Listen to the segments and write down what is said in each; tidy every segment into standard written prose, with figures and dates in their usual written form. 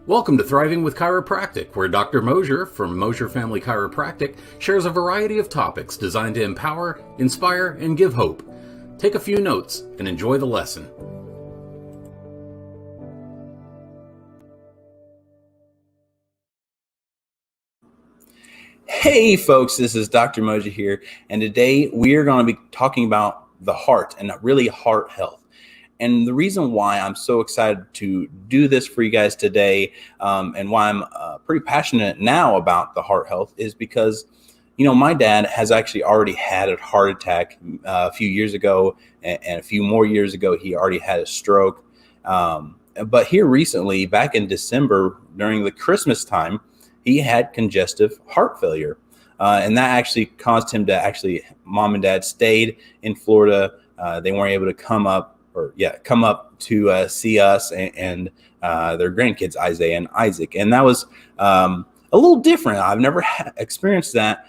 Welcome to Thriving with Chiropractic, where Dr. Mosier from Mosier Family Chiropractic shares a variety of topics designed to empower, inspire, and give hope. Take a few notes and enjoy the lesson. Hey folks, this is Dr. Mosier here, and today we are going to be talking about the heart and really heart health. And the reason why I'm so excited to do this for you guys today, and why I'm pretty passionate now about the heart health is because, my dad has actually already had a heart attack a few years ago, and a few more years ago, he already had a stroke. But here recently, back in December, during the Christmas time, he had congestive heart failure. And that actually caused him to mom and dad stayed in Florida. They weren't able to come up to see us and their grandkids, Isaiah and Isaac. And that was a little different. I've never experienced that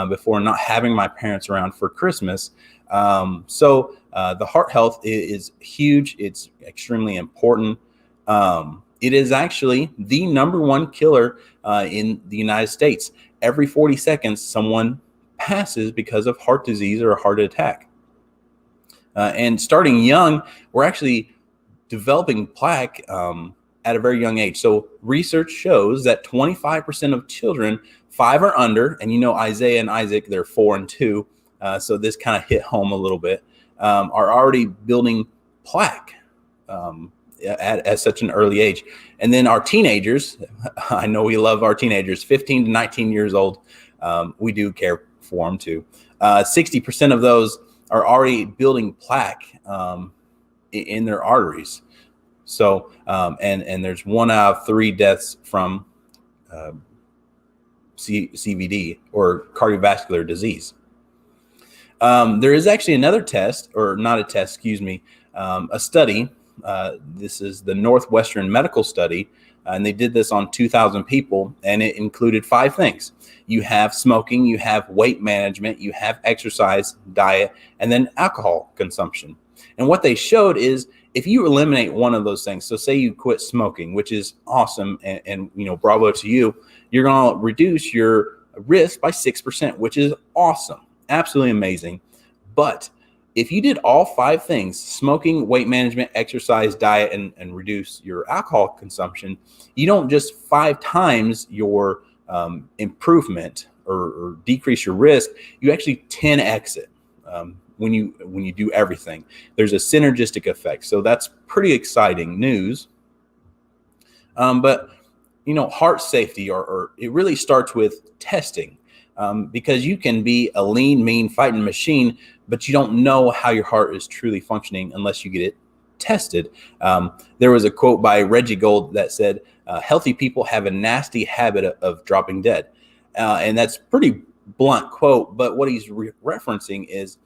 before, not having my parents around for Christmas. So the heart health is huge. It's extremely important. It is actually the number one killer in the United States. Every 40 seconds, someone passes because of heart disease or a heart attack. And starting young, we're actually developing plaque at a very young age. So research shows that 25% of children 5 or under, and Isaiah and Isaac, they're 4 and 2, so this kind of hit home a little bit, are already building plaque at such an early age. And then our teenagers, I know we love our teenagers, 15 to 19 years old, we do care for them too. 60% of those are already building plaque in their arteries. So, and there's 1 out of 3 deaths from CVD or cardiovascular disease. There is actually another test, or not a test, a study. This is the Northwestern Medical Study, and they did this on 2,000 people, and it included 5 things. You have smoking, you have weight management, you have exercise, diet, and then alcohol consumption. And what they showed is if you eliminate one of those things, so say you quit smoking, which is awesome, and bravo to you, you're going to reduce your risk by 6%, which is awesome, absolutely amazing. But if you did all 5 things, smoking, weight management, exercise, diet, and reduce your alcohol consumption, you don't just 5 times your improvement or decrease your risk, you actually 10x it when you do everything. There's a synergistic effect. So that's pretty exciting news. But heart safety, or it really starts with testing. Because you can be a lean, mean fighting machine, but you don't know how your heart is truly functioning unless you get it tested. There was a quote by Reggie Gold that said, healthy people have a nasty habit of dropping dead. And that's pretty blunt quote, but what he's referencing is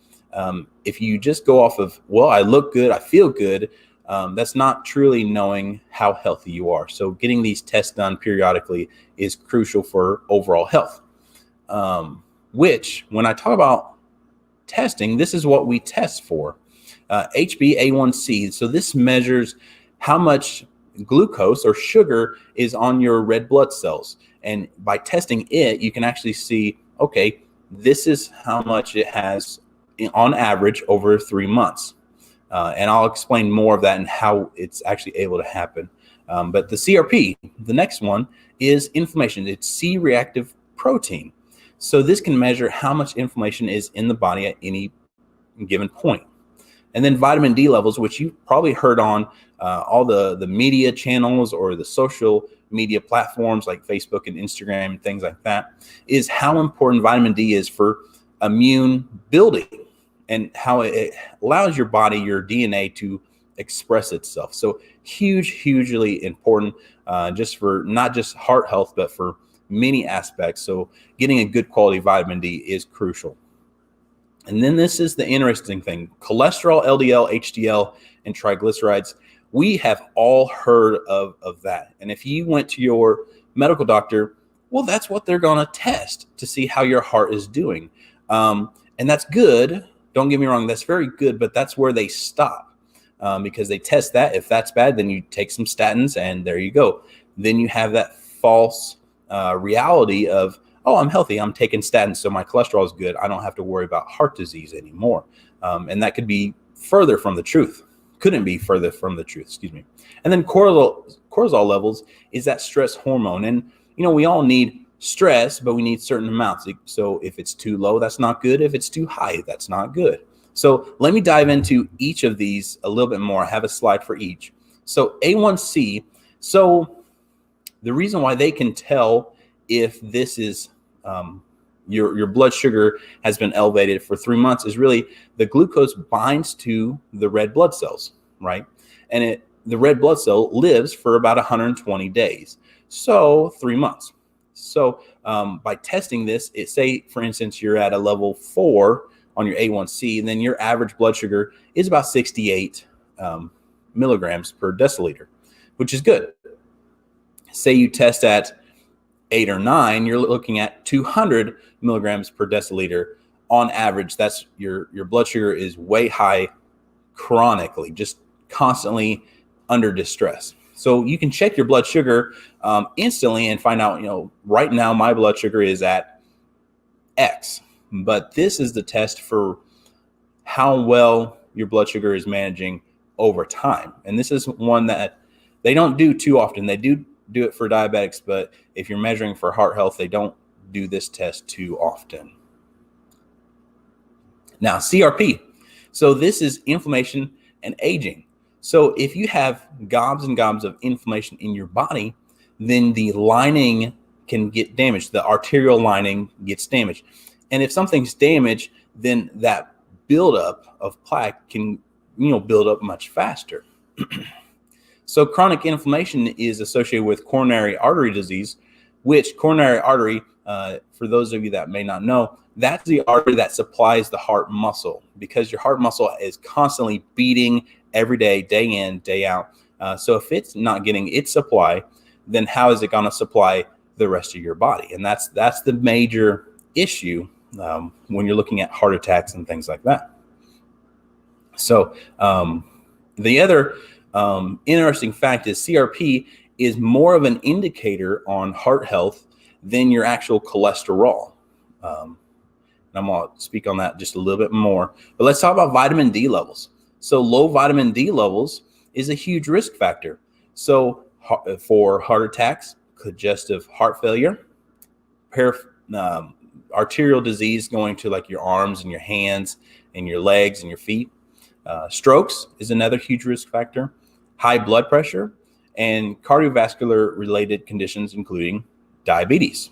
if you just go off of, well, I look good, I feel good, that's not truly knowing how healthy you are. So getting these tests done periodically is crucial for overall health. Which, when I talk about testing, this is what we test for. HbA1c. So this measures how much glucose or sugar is on your red blood cells. And by testing it, you can actually see, okay, this is how much it has on average over 3 months. And I'll explain more of that and how it's actually able to happen. But the CRP, the next one, is inflammation. It's C-reactive protein. So this can measure how much inflammation is in the body at any given point. And then vitamin D levels, which you've probably heard on all the media channels or the social media platforms like Facebook and Instagram and things like that, is how important vitamin D is for immune building and how it allows your body, your DNA, to express itself. So hugely important, just for not just heart health, but for many aspects. So getting a good quality vitamin D is crucial. And then this is the interesting thing: cholesterol, LDL, HDL, and triglycerides. We have all heard of that. And if you went to your medical doctor, well, that's what they're going to test to see how your heart is doing. And that's good. Don't get me wrong. That's very good, but that's where they stop. Because they test that. If that's bad, then you take some statins and there you go. then you have that false reality of, oh, I'm healthy, I'm taking statins, so my cholesterol is good, I don't have to worry about heart disease anymore. And that could be further from the truth. Couldn't be further from the truth, excuse me. And then cortisol levels is that stress hormone. And, we all need stress, but we need certain amounts. So if it's too low, that's not good. If it's too high, that's not good. So let me dive into each of these a little bit more. I have a slide for each. So A1C, so the reason why they can tell if this is your blood sugar has been elevated for 3 months is really the glucose binds to the red blood cells, right? And the red blood cell lives for about 120 days. So 3 months. So by testing this, say, for instance, you're at a level 4 on your A1C, and then your average blood sugar is about 68 milligrams per deciliter, which is good. Say you test at 8 or 9, you're looking at 200 milligrams per deciliter on average. That's your blood sugar is way high chronically, just constantly under distress. So you can check your blood sugar instantly and find out, right now my blood sugar is at X, but this is the test for how well your blood sugar is managing over time. And this is one that they don't do too often. They do it for diabetics, but if you're measuring for heart health, they don't do this test too often. Now, CRP. So this is inflammation and aging. So if you have gobs and gobs of inflammation in your body, then the lining can get damaged. The arterial lining gets damaged. And if something's damaged, then that buildup of plaque can, build up much faster. So chronic inflammation is associated with coronary artery disease, which coronary artery, for those of you that may not know, that's the artery that supplies the heart muscle, because your heart muscle is constantly beating every day, day in, day out. So if it's not getting its supply, then how is it going to supply the rest of your body? And that's the major issue when you're looking at heart attacks and things like that. So the other interesting fact is CRP is more of an indicator on heart health than your actual cholesterol. And I'm going to speak on that just a little bit more. But let's talk about vitamin D levels. So low vitamin D levels is a huge risk factor. So for heart attacks, congestive heart failure, arterial disease going to like your arms and your hands and your legs and your feet. Strokes is another huge risk factor. High blood pressure and cardiovascular related conditions, including diabetes.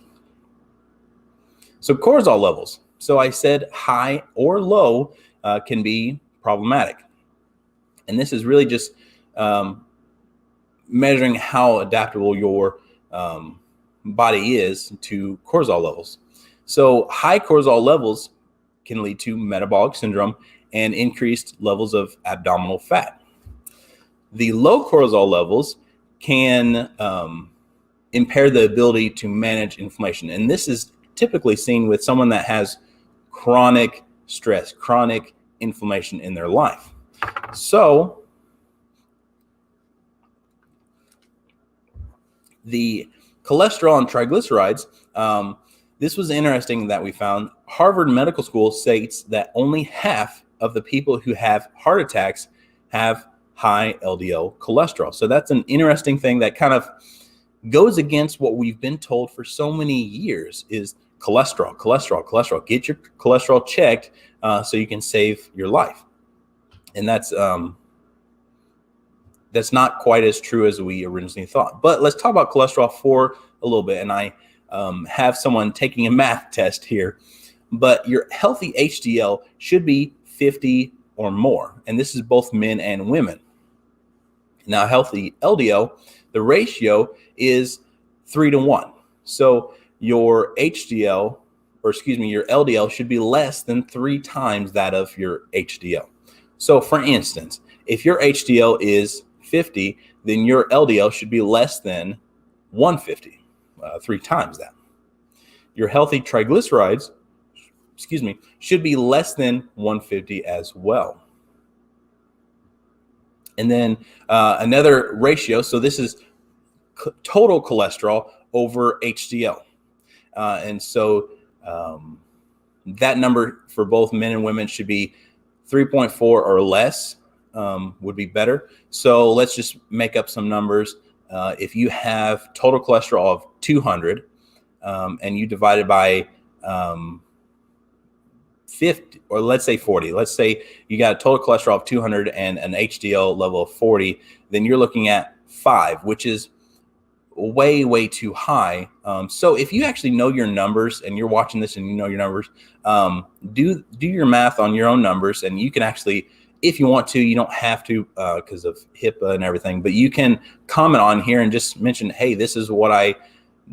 So cortisol levels. So I said high or low can be problematic. And this is really just measuring how adaptable your body is to cortisol levels. So high cortisol levels can lead to metabolic syndrome and increased levels of abdominal fat. The low cortisol levels can impair the ability to manage inflammation. And this is typically seen with someone that has chronic stress, chronic inflammation in their life. So the cholesterol and triglycerides, this was interesting that we found. Harvard Medical School states that only half of the people who have heart attacks have high LDL cholesterol. So that's an interesting thing that kind of goes against what we've been told for so many years is cholesterol. Get your cholesterol checked so you can save your life. And that's not quite as true as we originally thought. But let's talk about cholesterol for a little bit. And I have someone taking a math test here. But your healthy HDL should be 50 or more. And this is both men and women. Now, healthy LDL, the ratio is 3-to-1. So your your LDL should be less than 3 times that of your HDL. So for instance, if your HDL is 50, then your LDL should be less than 150, 3 times that. Your healthy triglycerides, should be less than 150 as well. And then another ratio, so this is total cholesterol over HDL. And so that number for both men and women should be 3.4 or less, would be better. So let's just make up some numbers. If you have total cholesterol of 200 and you divide it by 50, or let's say 40, let's say you got a total cholesterol of 200 and an HDL level of 40, then you're looking at 5, which is way too high. So if you actually know your numbers and you're watching this and you know your numbers, do your math on your own numbers, and you can actually, if you want to, you don't have to because of HIPAA and everything, but you can comment on here and just mention, hey, this is what I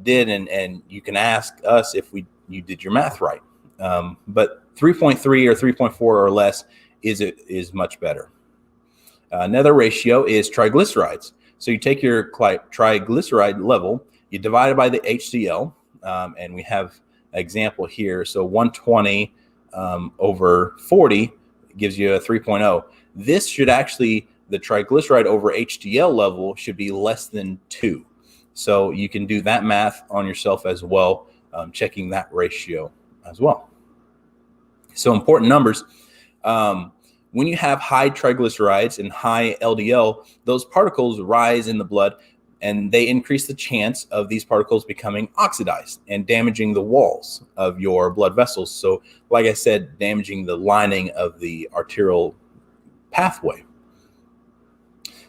did, and you can ask us if you did your math right. But 3.3 or 3.4 or less is much better. Another ratio is triglycerides. So you take your triglyceride level, you divide it by the HDL, and we have an example here. So 120 over 40 gives you a 3.0. This should actually, the triglyceride over HDL level should be less than 2. So you can do that math on yourself as well, checking that ratio as well. So important numbers. When you have high triglycerides and high LDL, those particles rise in the blood, and they increase the chance of these particles becoming oxidized and damaging the walls of your blood vessels. So, like I said, damaging the lining of the arterial pathway.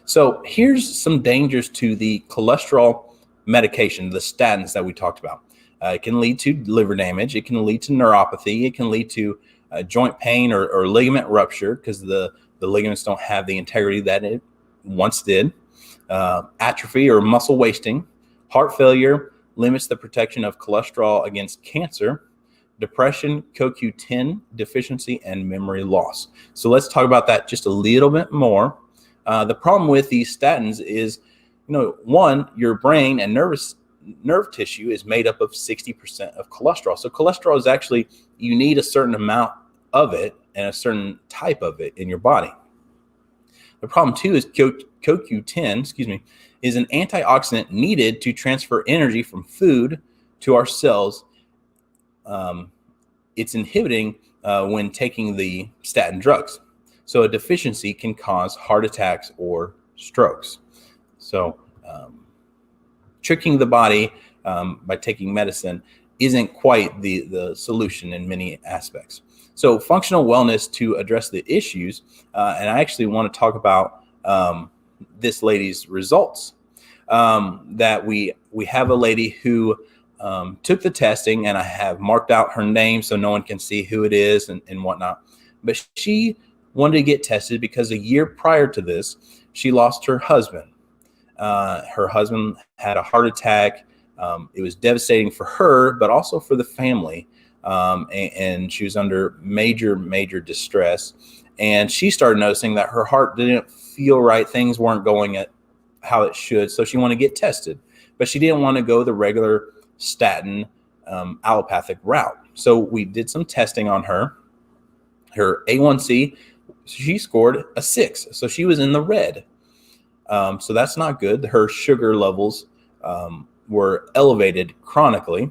So here's some dangers to the cholesterol medication, the statins that we talked about. It can lead to liver damage. It can lead to neuropathy. It can lead to joint pain or ligament rupture because the ligaments don't have the integrity that it once did. Atrophy or muscle wasting. Heart failure limits the protection of cholesterol against cancer. Depression, CoQ10 deficiency, and memory loss. So let's talk about that just a little bit more. The problem with these statins is, one, your brain and nerve tissue is made up of 60% of cholesterol. So cholesterol is actually, you need a certain amount of it and a certain type of it in your body. The problem too is CoQ10, is an antioxidant needed to transfer energy from food to our cells. It's inhibiting when taking the statin drugs. So a deficiency can cause heart attacks or strokes. So tricking the body by taking medicine isn't quite the solution in many aspects. So functional wellness to address the issues, and I actually want to talk about this lady's results. That we have a lady who took the testing, and I have marked out her name so no one can see who it is and whatnot. But she wanted to get tested because a year prior to this, she lost her husband. Her husband had a heart attack. It was devastating for her, but also for the family. And she was under major distress. And she started noticing that her heart didn't feel right. Things weren't going at how it should. So she wanted to get tested, but she didn't want to go the regular statin allopathic route. So we did some testing on her. Her A1C, she scored a 6. So she was in the red. So that's not good. Her sugar levels were elevated chronically.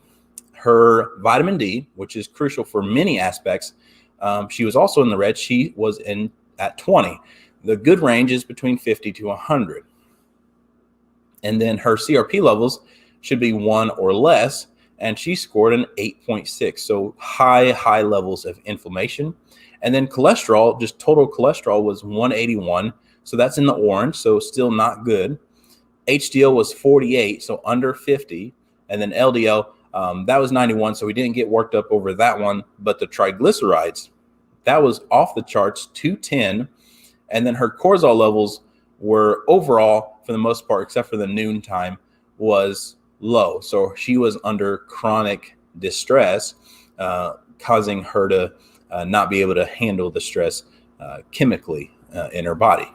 Her vitamin D, which is crucial for many aspects, she was also in the red. She was at 20. The good range is between 50 to 100. And then her CRP levels should be 1 or less, and she scored an 8.6. So high levels of inflammation. And then cholesterol, just total cholesterol, was 181. So that's in the orange, so still not good. HDL was 48, so under 50. And then LDL, that was 91, so we didn't get worked up over that one. But the triglycerides, that was off the charts, 210. And then her cortisol levels were overall, for the most part, except for the noon time, was low. So she was under chronic distress, causing her to not be able to handle the stress chemically in her body.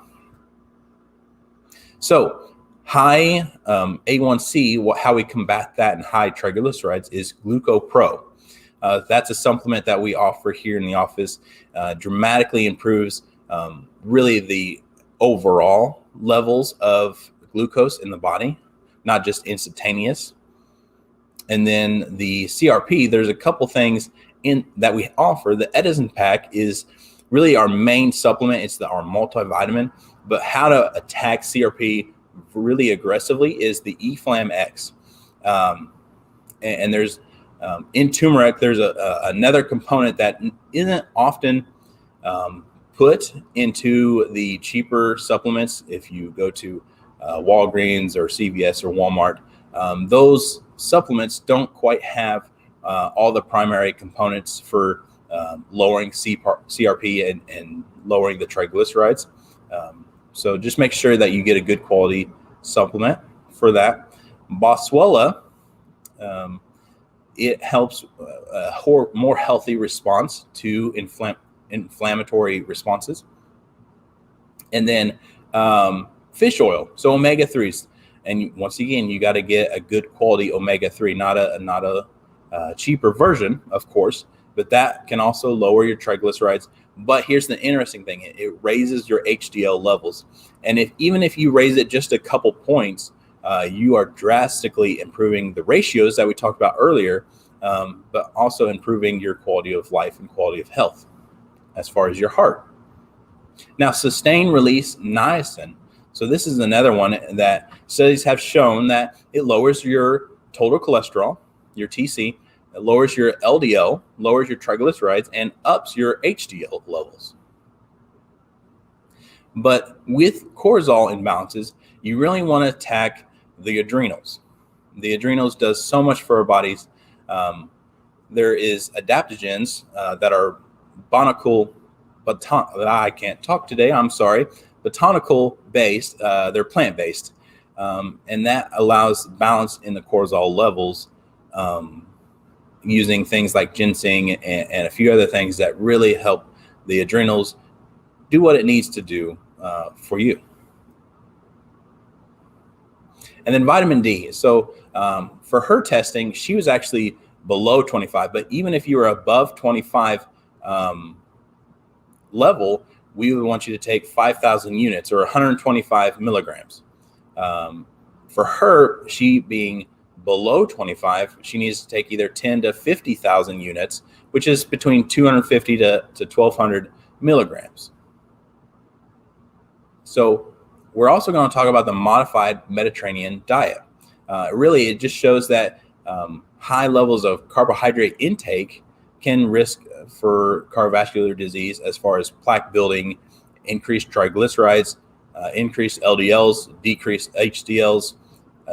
So high A1C, how we combat that, and high triglycerides is GlucoPro. That's a supplement that we offer here in the office. Dramatically improves really the overall levels of glucose in the body. not just instantaneous. And then the CRP, there's a couple things in that we offer. The Edison Pack is really our main supplement. It's our multivitamin. But how to attack CRP really aggressively is the eFlam X. And there's in turmeric, there's another component that isn't often put into the cheaper supplements. If you go to Walgreens or CVS or Walmart, those supplements don't quite have all the primary components for lowering CRP and lowering the triglycerides. So just make sure that you get a good quality supplement for that. Boswellia, it helps a more healthy response to inflammatory responses. And then fish oil, so omega-3s. And once again, you got to get a good quality omega-3, not a cheaper version, of course, but that can also lower your triglycerides. But here's the interesting thing. It raises your HDL levels. And even if you raise it just a couple points, you are drastically improving the ratios that we talked about earlier, but also improving your quality of life and quality of health as far as your heart. Now, sustained release niacin. So this is another one that studies have shown that it lowers your total cholesterol, your TC, it lowers your LDL, lowers your triglycerides, and ups your HDL levels. But with cortisol imbalances, you really want to attack the adrenals. The adrenals does so much for our bodies. There is adaptogens that are I can't talk today, I'm sorry, botanical based, they're plant based, and that allows balance in the cortisol levels using things like ginseng and a few other things that really help the adrenals do what it needs to do for you. And then vitamin D. So for her testing, she was actually below 25, but even if you were above 25 level, we would want you to take 5,000 units or 125 milligrams. For her, she being below 25, she needs to take either 10 to 50,000 units, which is between 250 to 1,200 milligrams. So we're also going to talk about the modified Mediterranean diet. Really, it just shows that high levels of carbohydrate intake can risk for cardiovascular disease as far as plaque building, increased triglycerides, increased LDLs, decreased HDLs,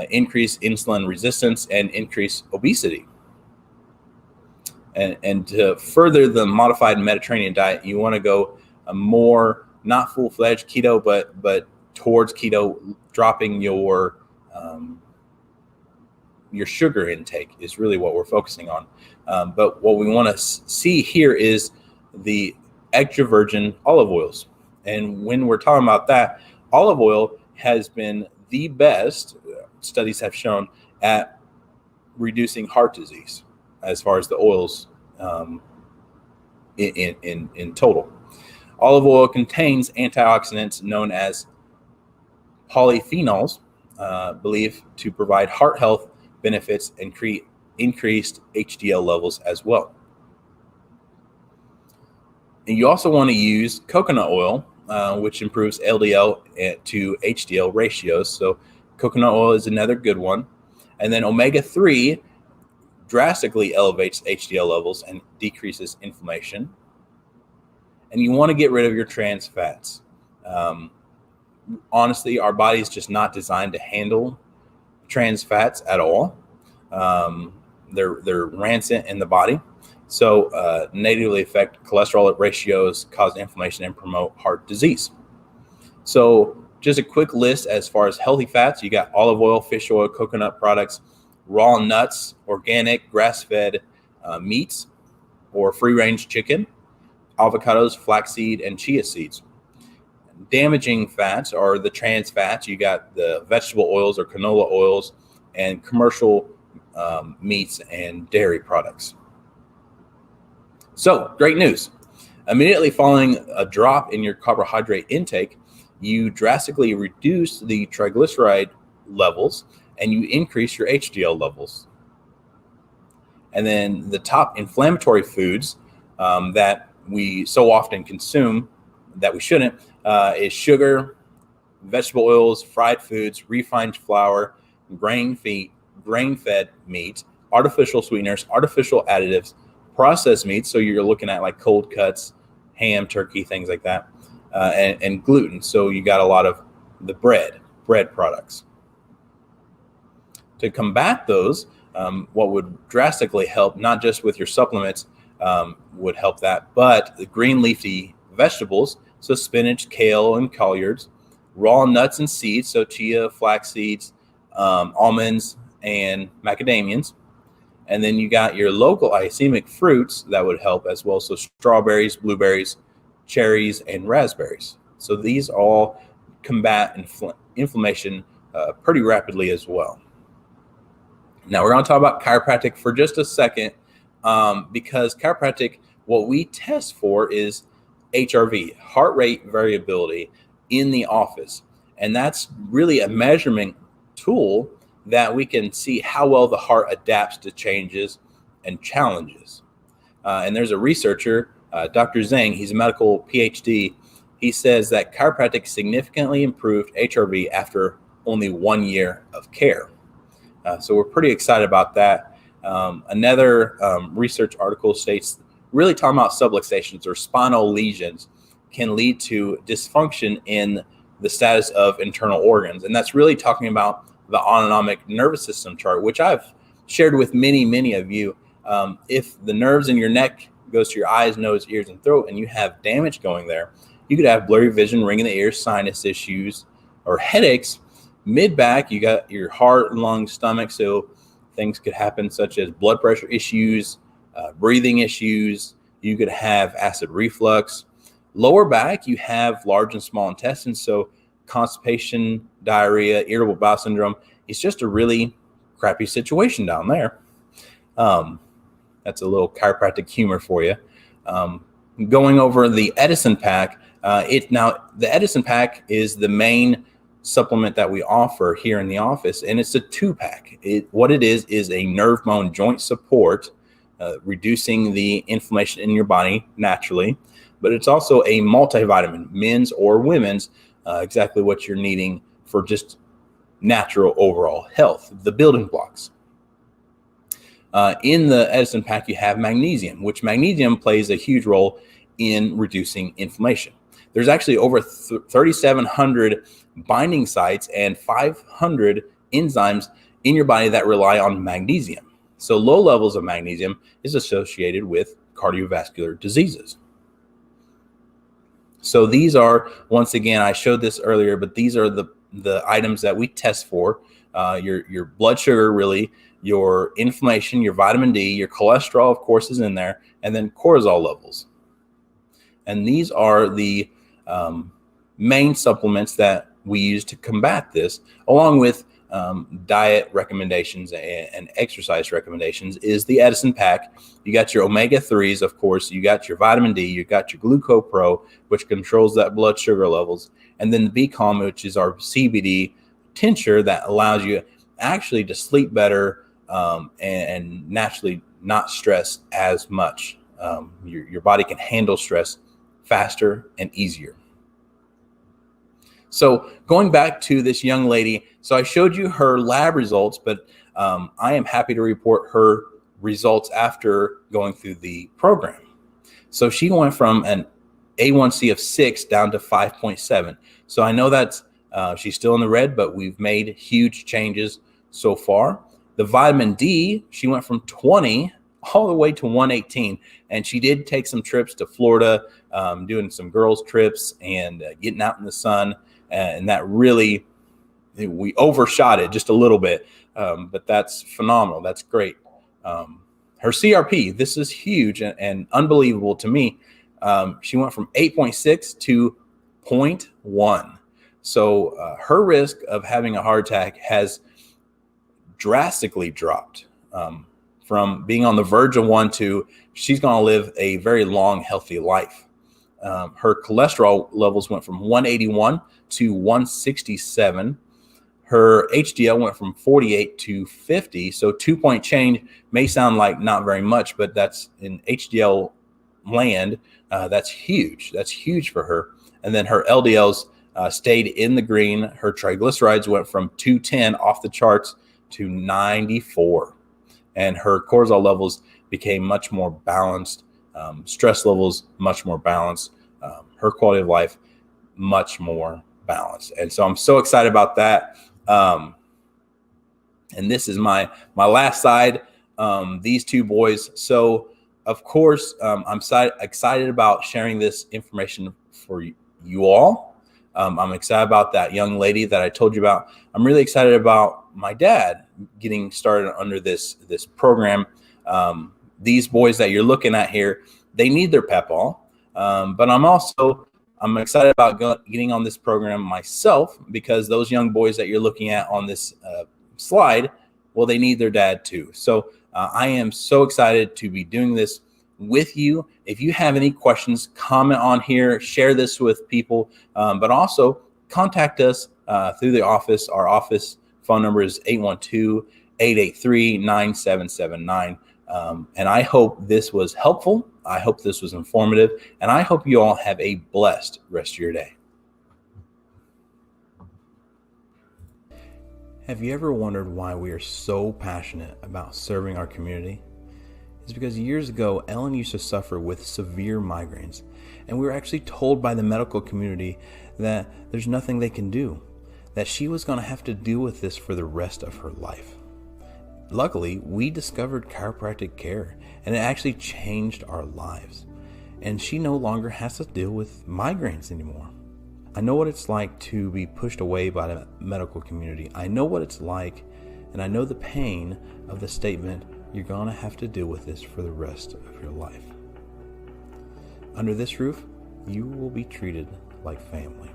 increased insulin resistance, and increased obesity. And to further the modified Mediterranean diet, you want to go a more, not full-fledged keto, but towards keto, dropping your sugar intake is really what we're focusing on. But what we want to see here is the extra virgin olive oils. And when we're talking about that, olive oil has been the best, studies have shown, at reducing heart disease as far as the oils in total. Olive oil contains antioxidants known as polyphenols, believed to provide heart health benefits and create increased HDL levels as well. And you also want to use coconut oil, which improves LDL to HDL ratios. So coconut oil is another good one. And then omega-3 drastically elevates HDL levels and decreases inflammation. And you want to get rid of your trans fats. Honestly, our body is just not designed to handle trans fats at all. They're rancid in the body. So negatively affect cholesterol ratios, cause inflammation, and promote heart disease. So just a quick list as far as healthy fats. You got olive oil, fish oil, coconut products, raw nuts, organic, grass-fed meats, or free-range chicken, avocados, flaxseed, and chia seeds. Damaging fats are the trans fats. You got the vegetable oils or canola oils and commercial meats and dairy products. So, great news. Immediately following a drop in your carbohydrate intake, you drastically reduce the triglyceride levels and you increase your HDL levels. And then the top inflammatory foods that we so often consume that we shouldn't is sugar, vegetable oils, fried foods, refined flour, grain-fed meat, artificial sweeteners, artificial additives, processed meats. So you're looking at like cold cuts, ham, turkey, things like that, and gluten. So you got a lot of the bread products. To combat those, what would drastically help, not just with your supplements, would help that, but the green leafy vegetables, so spinach, kale, and collards, raw nuts and seeds, so chia, flax seeds, almonds, and macadamians. And then you got your local glycemic fruits that would help as well, so strawberries, blueberries, cherries, and raspberries. So these all combat inflammation pretty rapidly as well. Now we're going to talk about chiropractic for just a second, because chiropractic, what we test for is HRV, heart rate variability in the office. And that's really a measurement tool that we can see how well the heart adapts to changes and challenges. And there's a researcher, Dr. Zhang, he's a medical PhD. He says that chiropractic significantly improved HRV after only 1 year of care. So we're pretty excited about that. Another research article states, really talking about subluxations or spinal lesions can lead to dysfunction in the status of internal organs. And that's really talking about the autonomic nervous system chart, which I've shared with many of you. If the nerves in your neck goes to your eyes, nose, ears, and throat, and you have damage going there, you could have blurry vision, ringing in the ears, sinus issues, or headaches. Mid-back, you got your heart, lungs, stomach, so things could happen such as blood pressure issues, breathing issues. You could have acid reflux. Lower back, you have large and small intestines, so constipation, diarrhea, irritable bowel syndrome. It's just a really crappy situation down there. That's a little chiropractic humor for you. Going over the Edison pack, the Edison pack is the main supplement that we offer here in the office, and it's a 2-pack. What it is a nerve bone joint support, reducing the inflammation in your body naturally, but it's also a multivitamin, men's or women's, exactly what you're needing for just natural overall health, the building blocks. In the Edison pack, you have magnesium, which magnesium plays a huge role in reducing inflammation. There's actually over 3,700 binding sites and 500 enzymes in your body that rely on magnesium. So low levels of magnesium is associated with cardiovascular diseases. So these are, once again, I showed this earlier, but these are the items that we test for. Your blood sugar, really, your inflammation, your vitamin D, your cholesterol, of course, is in there, and then cortisol levels. And these are the main supplements that we use to combat this, along with diet recommendations and exercise recommendations, is the Edison pack. You got your omega-3s, of course, you got your vitamin D, you got your Glucopro, which controls that blood sugar levels, and then the B-Calm, which is our CBD tincture that allows you actually to sleep better and naturally not stress as much. Your body can handle stress faster and easier. So going back to this young lady, so I showed you her lab results, but I am happy to report her results after going through the program. So she went from an A1C of 6 down to 5.7. So I know that's she's still in the red, but we've made huge changes so far. The vitamin D, she went from 20 all the way to 118. And she did take some trips to Florida, doing some girls' trips and getting out in the sun. And that really, we overshot it just a little bit, but that's phenomenal. That's great. Her CRP, this is huge and unbelievable to me. She went from 8.6 to 0.1. So her risk of having a heart attack has drastically dropped, from being on the verge of 1 to she's going to live a very long, healthy life. Her cholesterol levels went from 181 to 167. her HDL went from 48 to 50. So 2-point change may sound like not very much, but that's in HDL land. That's huge. That's huge for her. And then her LDLs stayed in the green. Her triglycerides went from 210 off the charts to 94. And her cortisol levels became much more balanced. Stress levels much more balanced. Her quality of life much more balanced. And so I'm so excited about that. And this is my last slide. These two boys. So of course, I'm excited about sharing this information for you all. I'm excited about that young lady that I told you about. I'm really excited about my dad getting started under this program. These boys that you're looking at here, they need their Pep-All. But I'm excited about getting on this program myself, because those young boys that you're looking at on this slide, well, they need their dad too. So I am so excited to be doing this with you. If you have any questions, comment on here, share this with people, but also contact us through the office. Our office phone number is 812-883-9779. And I hope this was helpful. I hope this was informative, and I hope you all have a blessed rest of your day. Have you ever wondered why we are so passionate about serving our community? It's because years ago, Ellen used to suffer with severe migraines, and we were actually told by the medical community that there's nothing they can do, that she was going to have to deal with this for the rest of her life. Luckily, we discovered chiropractic care, and it actually changed our lives. And she no longer has to deal with migraines anymore. I know what it's like to be pushed away by the medical community. I know what it's like, and I know the pain of the statement, you're going to have to deal with this for the rest of your life. Under this roof, you will be treated like family.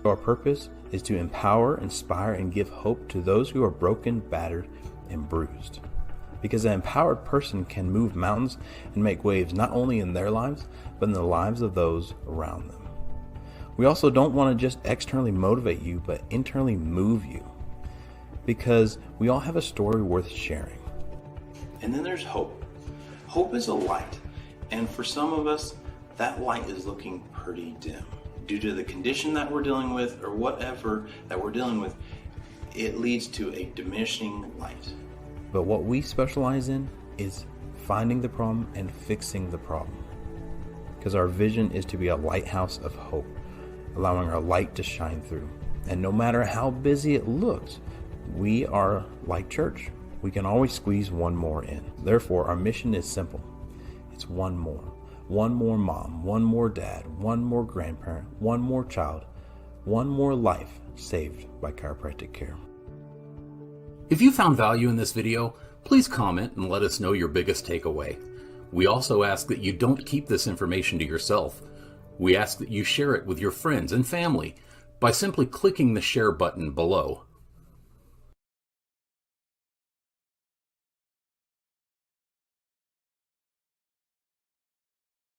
Our purpose is to empower, inspire, and give hope to those who are broken, battered, and bruised. Because an empowered person can move mountains and make waves not only in their lives, but in the lives of those around them. We also don't want to just externally motivate you, but internally move you. Because we all have a story worth sharing. And then there's hope. Hope is a light. And for some of us, that light is looking pretty dim. Due to the condition that we're dealing with, or whatever that we're dealing with, it leads to a diminishing light. But what we specialize in is finding the problem and fixing the problem. Because our vision is to be a lighthouse of hope, allowing our light to shine through. And no matter how busy it looks, we are like church. We can always squeeze one more in. Therefore, our mission is simple. It's one more. One more mom, one more dad, one more grandparent, one more child, one more life saved by chiropractic care. If you found value in this video, please comment and let us know your biggest takeaway. We also ask that you don't keep this information to yourself. We ask that you share it with your friends and family by simply clicking the share button below.